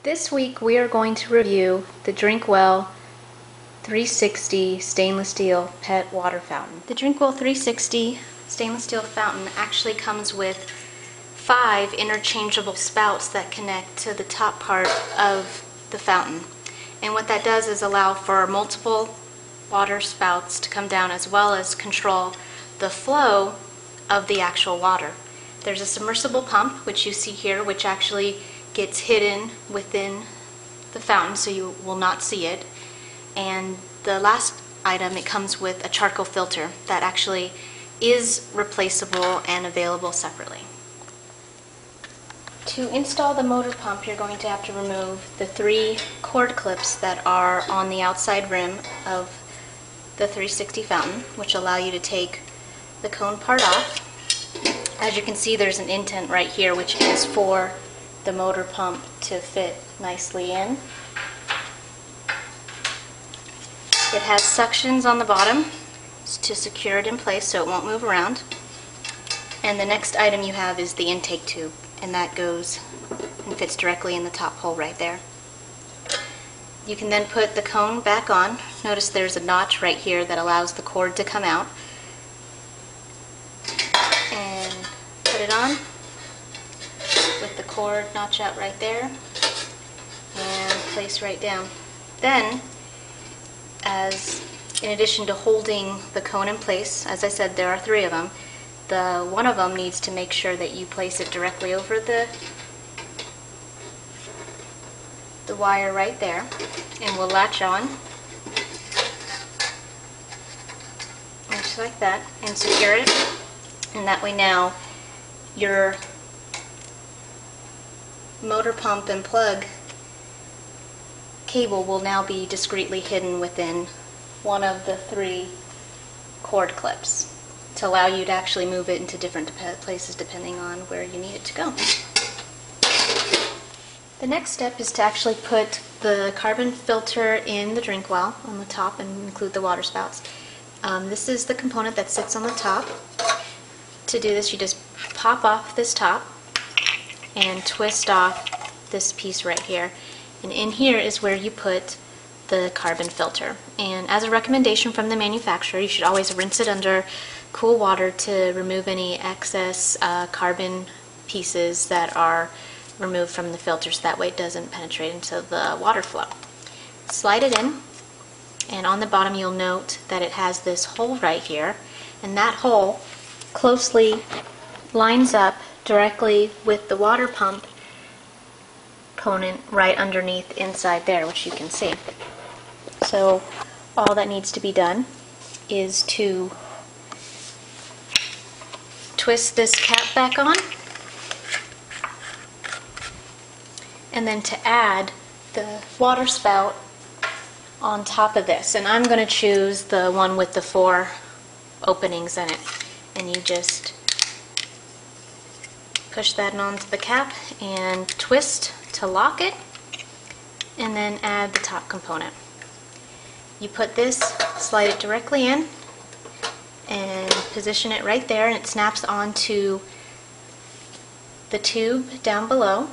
This week we are going to review the Drinkwell 360 stainless steel pet water fountain. The Drinkwell 360 stainless steel fountain actually comes with 5 interchangeable spouts that connect to the top part of the fountain. And what that does is allow for multiple water spouts to come down, as well as control the flow of the actual water. There's a submersible pump, which you see here, which actually gets hidden within the fountain so you will not see it. And the last item, it comes with a charcoal filter that actually is replaceable and available separately. To install the motor pump, you're going to have to remove the 3 cord clips that are on the outside rim of the 360 fountain, which allow you to take the cone part off. As you can see, there's an indent right here, which is for the motor pump to fit nicely in. It has suctions on the bottom to secure it in place so it won't move around. And the next item you have is the intake tube, and that goes and fits directly in the top hole right there. You can then put the cone back on. Notice there's a notch right here that allows the cord to come out. And put it on with the cord notch out right there and place right down. Then, in addition to holding the cone in place, as I said, there are 3 of them. One of them needs to make sure that you place it directly over the wire right there, and will latch on just like that and secure it. And that way now your motor pump and plug cable will now be discreetly hidden within one of the 3 cord clips to allow you to actually move it into different places depending on where you need it to go. The next step is to actually put the carbon filter in the Drinkwell on the top and include the water spouts. This is the component that sits on the top. To do this, you just pop off this top and twist off this piece right here. And in here is where you put the carbon filter. And as a recommendation from the manufacturer, you should always rinse it under cool water to remove any excess carbon pieces that are removed from the filter, so that way it doesn't penetrate into the water flow. Slide it in, and on the bottom you'll note that it has this hole right here, and that hole closely lines up directly with the water pump component right underneath inside there, which you can see. So all that needs to be done is to twist this cap back on, and then to add the water spout on top of this. And I'm going to choose the one with the 4 openings in it. And you just push that onto the cap and twist to lock it, and then add the top component. You put this, slide it directly in, and position it right there, and it snaps onto the tube down below,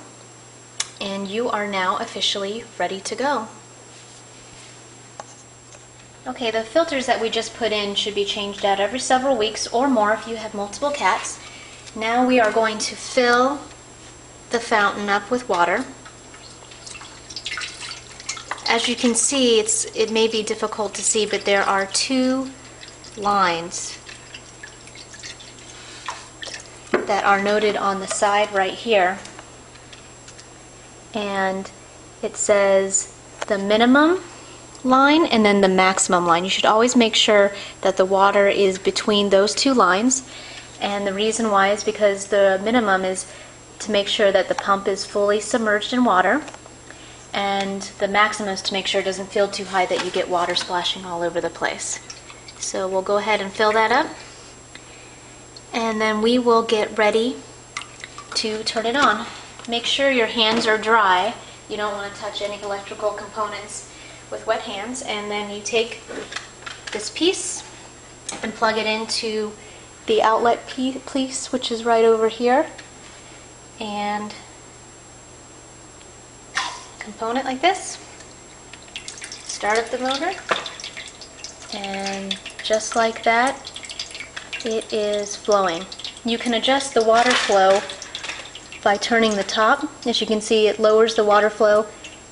and you are now officially ready to go. Okay, the filters that we just put in should be changed out every several weeks or more if you have multiple cats. Now we are going to fill the fountain up with water. As you can see, it may be difficult to see, but there are 2 lines that are noted on the side right here. And it says the minimum line and then the maximum line. You should always make sure that the water is between those 2 lines, and the reason why is because the minimum is to make sure that the pump is fully submerged in water, and the maximum is to make sure it doesn't feel too high that you get water splashing all over the place. So we'll go ahead and fill that up, and then we will get ready to turn it on. Make sure your hands are dry. You don't want to touch any electrical components with wet hands. And then you take this piece and plug it into the outlet piece, which is right over here, and component like this, start up the motor, and just like that, it is flowing. You can adjust the water flow by turning the top. As you can see, it lowers the water flow,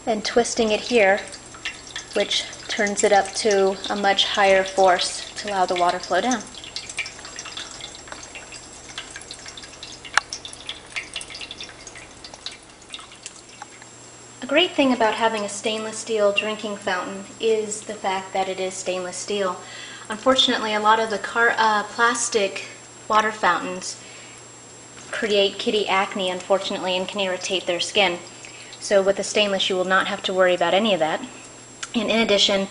and twisting it here, which turns it up to a much higher force to allow the water flow down. A great thing about having a stainless steel drinking fountain is the fact that it is stainless steel. Unfortunately, a lot of the plastic water fountains create kitty acne, unfortunately, and can irritate their skin. So with the stainless, you will not have to worry about any of that. And in addition,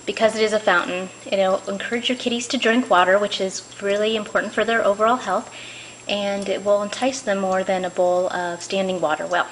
because it is a fountain, it'll encourage your kitties to drink water, which is really important for their overall health, and it will entice them more than a bowl of standing water will.